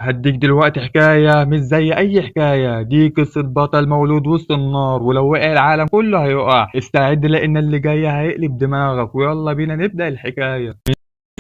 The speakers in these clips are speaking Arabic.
هديك دلوقتي حكاية مش زي أي حكاية، دي قصة بطل مولود وسط النار، ولو وقع العالم كله هيقع. استعد لأن اللي جاي هيقلب دماغك، ويلا بينا نبدأ الحكاية.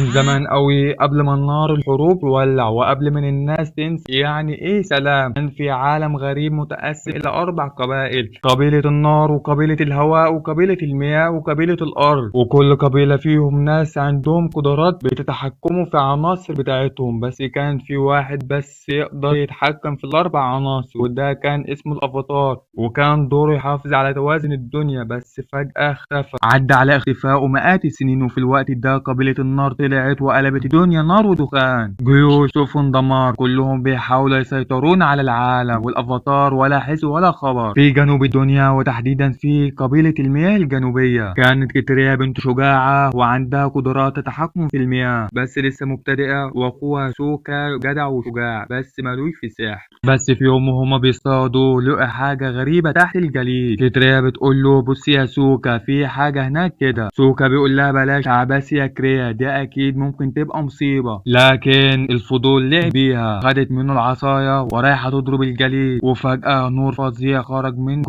من زمان قوي قبل ما النار الحروب تولع، وقبل ما الناس تنسى يعني ايه سلام، كان في عالم غريب متقسم الى 4 قبائل: قبيلة النار، وقبيلة الهواء، وقبيلة المياه، وقبيلة الارض. وكل قبيلة فيهم ناس عندهم قدرات بتتحكموا في عناصر بتاعتهم، بس كان في واحد بس يقدر يتحكم في ال4 عناصر، وده كان اسمه الافاتار، وكان دوره يحافظ على توازن الدنيا. بس فجأة اختفى. عدى على اختفائه مئات السنين، وفي الوقت ده قبيلة النار طلعت وقلبت الدنيا نار ودخان، جيوش سفن دمار، كلهم بيحاولوا يسيطرون على العالم، والافاتار ولا حس ولا خبر. في جنوب الدنيا، وتحديدا في قبيلة المياه الجنوبية، كانت كتريا بنت شجاعة وعندها قدرات التحكم في المياه، بس لسه مبتدئة، واخوها سوكا جدع وشجاع بس مالوش في السحر. بس في يوم وهما بيصطادوا لقى حاجة غريبة تحت الجليد. كتريا بتقول له بص يا سوكا، في حاجة هناك كده. سوكا بيقول لها بلاش عباس يا كريا، دي أكيد ممكن تبقى مصيبة. لكن الفضول لعب بيها، خدت منه العصاية ورايحة تضرب الجليد، وفجأة نور فظيع خرج من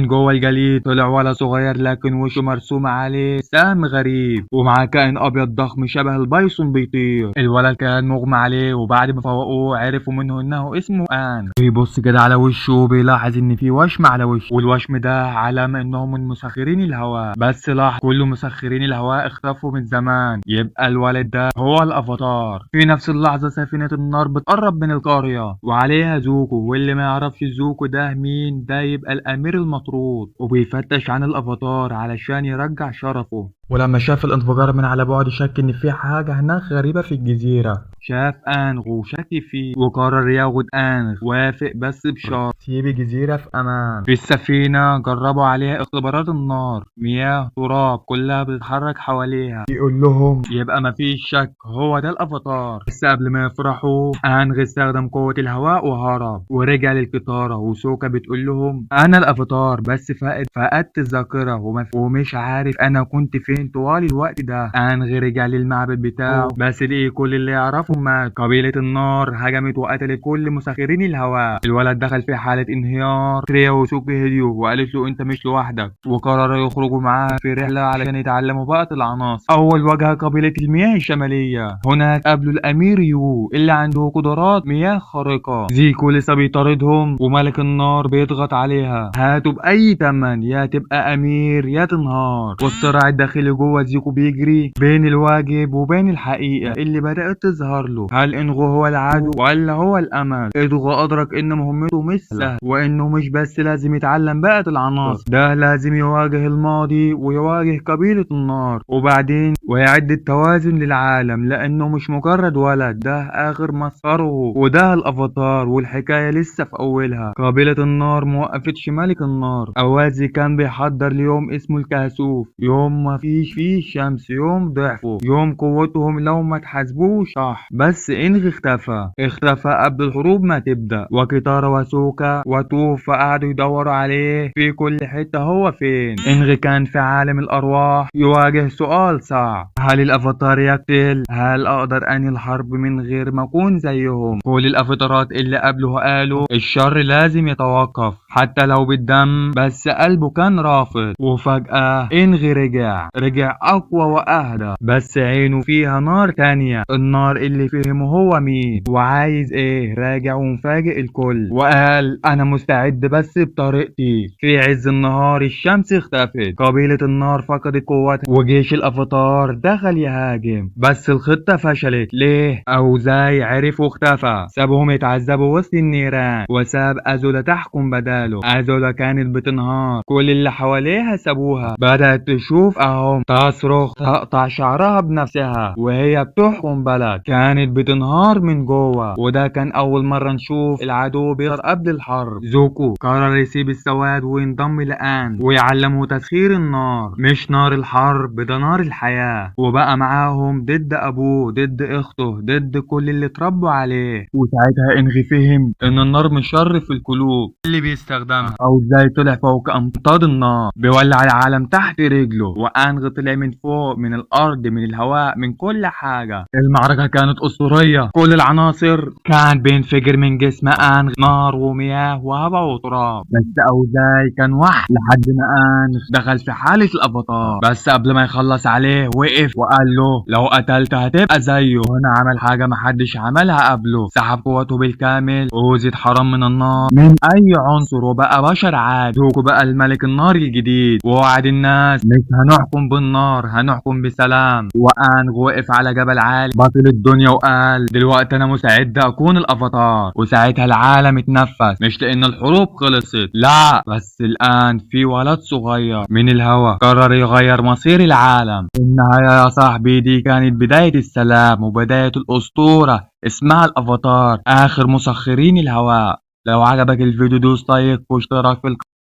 جوه الجليد. طلع ولد صغير لكن وشه مرسوم عليه سهم غريب، ومعاه كائن أبيض ضخم شبه البايسون بيطير. الولد كان مغمى عليه، وبعد ما فوقوه عرفوا منه إنه اسمه آن. بيبص كده على وشه وبيلاحظ إن في وشم على وشه، والوشم ده علامة إنهم من مسخرين الهواء. بس لاحظ كل مسخرين الهواء اختفوا من زمان، يبقى الولد ده هو الافاتار. في نفس اللحظة سفينة النار بتقرب من القرية وعليها زوكو، واللي ما يعرفش زوكو ده مين، ده يبقى الامير المطرود، وبيفتش عن الافاتار علشان يرجع شرفه. ولما شاف الانفجار من على بعد شك ان في حاجة هناك غريبة في الجزيرة. شاف انغ وشك فيه، وقرر ياخد انغ، وافق بس بشرط يسيب الجزيرة في امان. في السفينة جربوا عليها اختبارات النار، مياه تراب كلها بتتحرك حواليها. يقول لهم يبقى مفيش شك هو ده الافاتار. بس قبل ما يفرحوا انغ استخدم قوة الهواء وهرب ورجع للقطارة، وسوكا بتقول لهم انا الافاتار، بس فقدت الذاكرة ومش عارف انا كنت فين طوال الوقت ده. انغ رجع للمعبد بتاعه، بس لقي كل اللي يعرفه مات. قبيلة النار هجمت وقتلت كل مسخرين الهواء. الولد دخل في حالة انهيار. تريا وسوكي هديوا وقالت له انت مش لوحدك، وقرروا يخرجوا معاه في رحلة علشان يتعلموا بقى العناصر. اول واجهة قبيلة المياه الشمالية، هناك قابلوا الامير يو اللي عنده قدرات مياه خارقة. زيكو لسه بيطاردهم، وملك النار بيضغط عليها، هاتوا باي تمن، يا تبقى امير يا تنهار. والصراع الداخلي جوه زيكو بيجري بين الواجب وبين الحقيقة اللي بدأت تظهر له. هل انغو هو العدو ولا هو الامل؟ انغو ادرك ان مهمته مش سهلة، وانه مش بس لازم يتعلم بقى العناصر، ده لازم يواجه الماضي ويواجه قبيلة النار، وبعدين ويعد التوازن للعالم، لانه مش مجرد ولد، ده اخر مساره، وده الافاتار. والحكاية لسه في اولها. قبيلة النار موقفتش ملك النار. اوازي كان بيحضر ليوم اسمه الكهسوف، يوم ما فيش فيه شمس، يوم ضعفه، يوم قوتهم لو ما تحاسبوش صح. بس انغ اختفى قبل الحروب ما تبدأ، وكيتارا وسوكا وتوفا قعدوا يدوروا عليه في كل حتة، هو فين؟ انغ كان في عالم الارواح يواجه سؤال صعب: هل الافاتار يقتل؟ هل اقدر انهي الحرب من غير ما اكون زيهم؟ كل الافاتارات اللي قبله قالوا الشر لازم يتوقف حتى لو بالدم، بس قلبه كان رافض. وفجأة انغ رجع اقوى واهدى، بس عينه فيها نار تانية، النار اللي فهمه هو مين وعايز ايه. راجع ومفاجئ الكل، وقال انا مستعد بس بطريقتي. في عز النهار الشمس اختفت، قبيلة النار فقدت قوتها، وجيش الافاتار دخل يهاجم، بس الخطة فشلت. ليه؟ اوزاي عرف واختفى، سابهم يتعذبوا وسط النيران، وساب ازولا تحكم بداله. ازولا كانت بتنهار، كل اللي حواليها سابوها، بدأت تشوف اهم تصرخ، تقطع شعرها بنفسها وهي بتحكم بلد. كانت بتنهار من جوه، وده كان اول مرة نشوف العدو بيظهر قبل الحرب. زوكو قرر يسيب السواد وينضم لآن ويعلمه تسخير النار، مش نار الحرب، ده نار الحياة. مياه، وبقى معاهم ضد ابوه، ضد اخته، ضد كل اللي اتربوا عليه. وساعتها انغي فهم ان النار مش شر في القلوب اللي بيستخدمها، او ازاي طلع فوق امطار النار بيولع العالم تحت رجله، وانغي طلع من فوق، من الارض، من الهواء، من كل حاجه. المعركه كانت اسطوريه، كل العناصر كان بينفجر من جسم انغي، نار ومياه وهواء وتراب. بس اوزاي كان وحش لحد ما انغي دخل في حاله الافاتار. بس قبل ما يخلص عليه وقف وقال له لو قتلت هتبقى زيه. وهنا عمل حاجه محدش عملها قبله، سحب قوته بالكامل وزيد حرام من النار من اي عنصر، وبقى بشر عادي. هوكو بقى الملك النار الجديد، ووعد الناس مش هنحكم بالنار، هنحكم بسلام. وانغ وقف على جبل عالي بطل الدنيا وقال دلوقتي انا مستعد اكون الافاتار. وساعتها العالم اتنفس، مش لان الحروب خلصت، لا، بس الان في ولد صغير من الهوا قرر يغير مصير العالم. النهاية يا صاحبي دي كانت بداية السلام وبداية الأسطورة اسمها الأفاتار، آخر مسخرين الهواء. لو عجبك الفيديو دوس لايك واشترك في القناة.